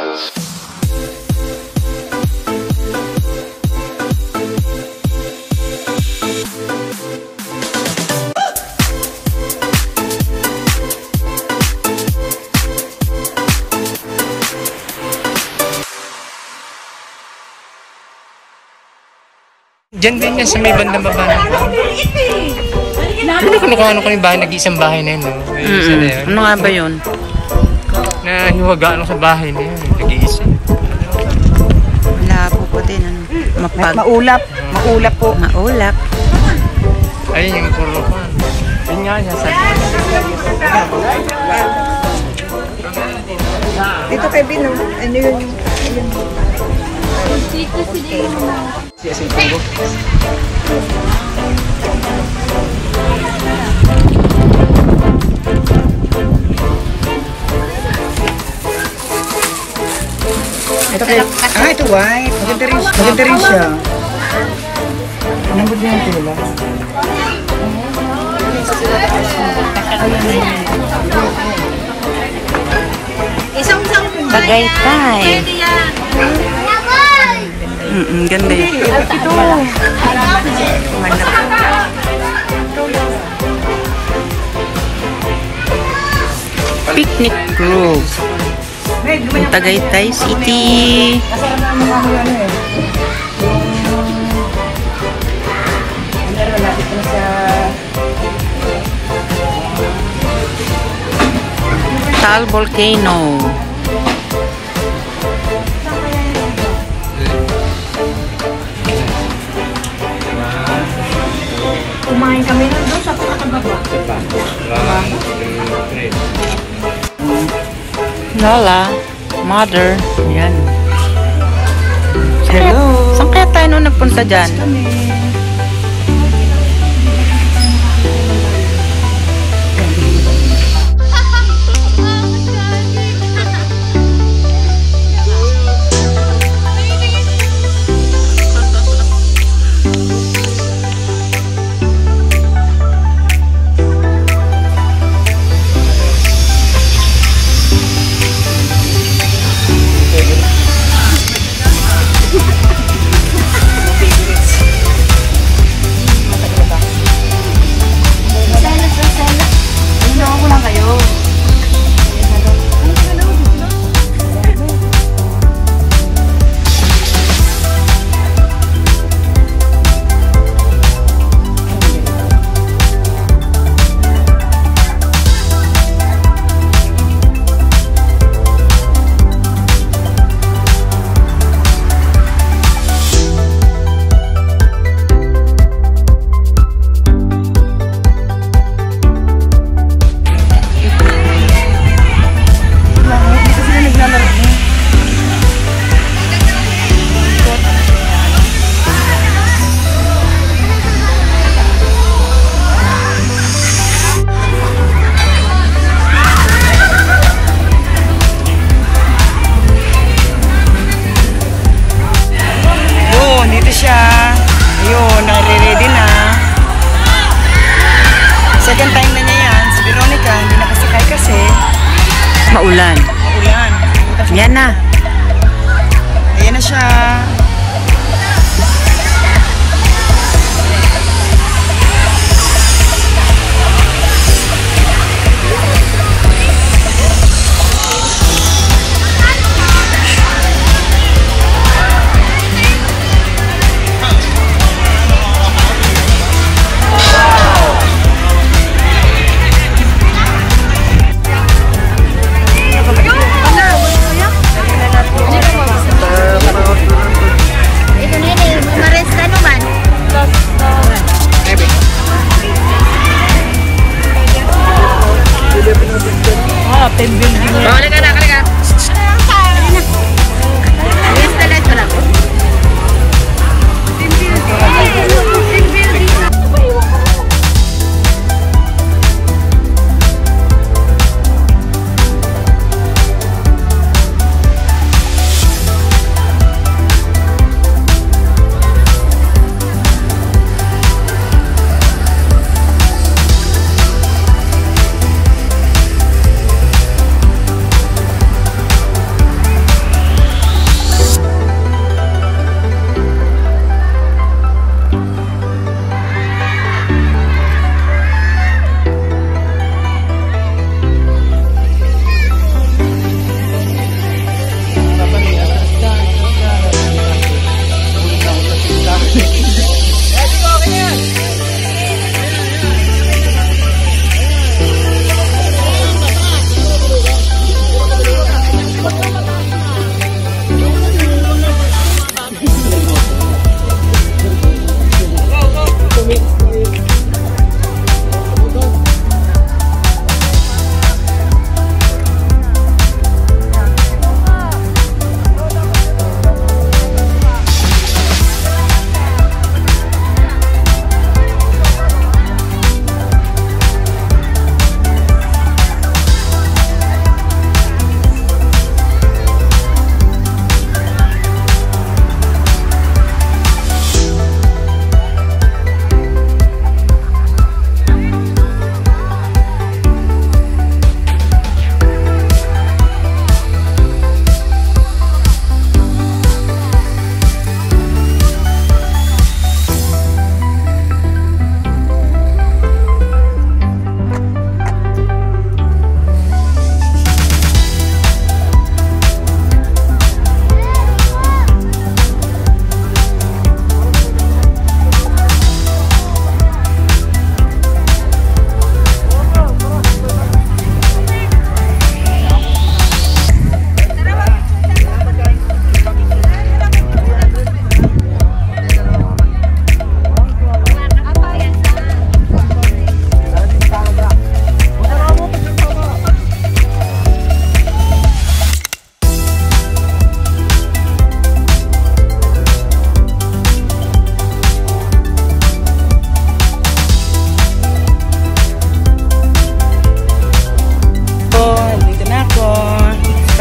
Diyan din yan sa may bandang baba na. Ano ko yung bahay, nag-iisang bahay na yun, no? Isa na yun. Ano nga ba yun? Nahiwagaan sa bahay na yun, nag-iisa. Malabo po din, ano? Maulap. Maulap po. Maulap. Ayun yung kurukan. Yun nga, sasabi. Dito kay Bino, ano yun? Ito kay, ito white. Maganda rin siya. Anong din yung tula? Tagaytay. Ganda yun. Ito. Picnic Grove. Tagaytay City. Taal Volcano. Kumain kami na doon sa pinakababa. Lola, Mother. Yan. Hello. Saan kaya tayo nung nagpunta dyan? Maulan. Maulan. Yan na. Ayan na siya.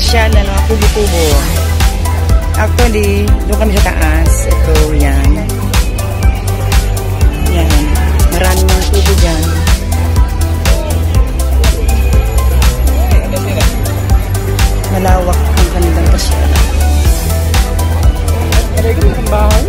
pasyal na mga kubo-kubo. Actually, doon kami sa taas. Ito, yan. Yan. Maraming mga kubo dyan. Malawak ang kanilang pasyal. Ang bahay.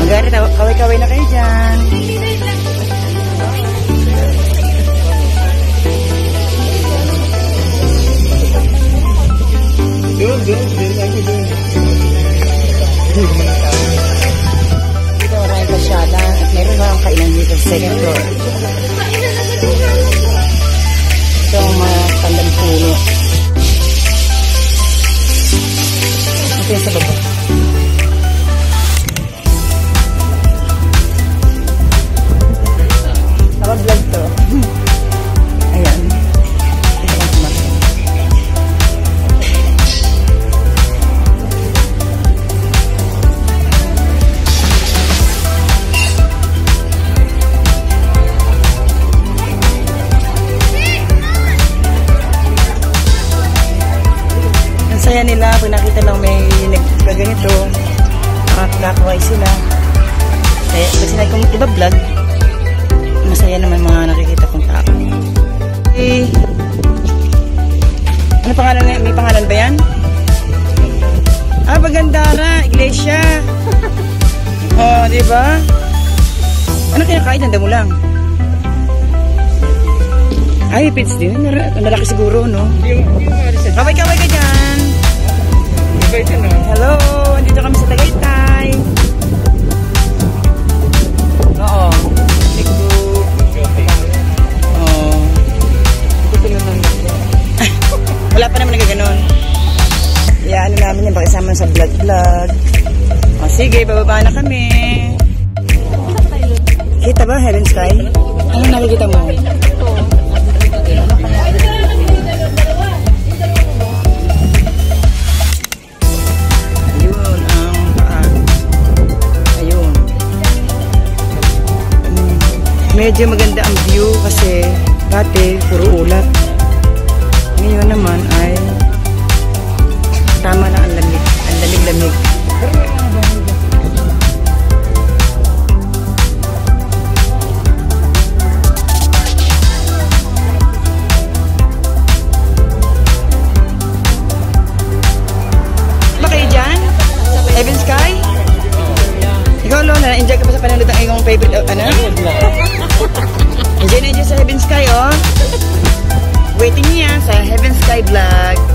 Magari, kaway-kaway na kayo dyan. Dito maraming pasyalan at meron mga kainan dito sa second floor. Ito ang mga tandang puno. Ito yung sa baba. Vlog to. Ayan. Ito lang kumakas. Ang saya nila pag nakita lang may nagkaganito. Nakakaway sila. Kaya pag sila kung iba-vlog, masaya naman mga nakikita kong tao. Eh, ano pangalan niya? May pangalan ba yan? Ah, Bagandara, Iglesia. Oh, di ba? Ano kaya kain? Nanda mo lang. Ay, pits din. Malaki siguro, no? Kaway-kaway ka dyan. Hello, andito kami sa Tagaytay. Oo. Wala pa naman nagaganon. Ano namin yung pakisama sa vlog-vlog. O sige, bababa na kami. Kita ba Heaven Sky? Ano nakikita mo? Ayun ang paan. Ayun. Medyo maganda ang view kasi dati puro ulap. Ngayon naman ay tama na ang lamig. Ang lamig-lamig. Ba kayo dyan? Heaven Sky? Ikaw, Lola, na-enjoy ka pa sa panonood ng iyong favorite, ano? Enjoy na enjoy sa Heaven Sky, oh. Waiting niya sa Heaven Sky Vlog.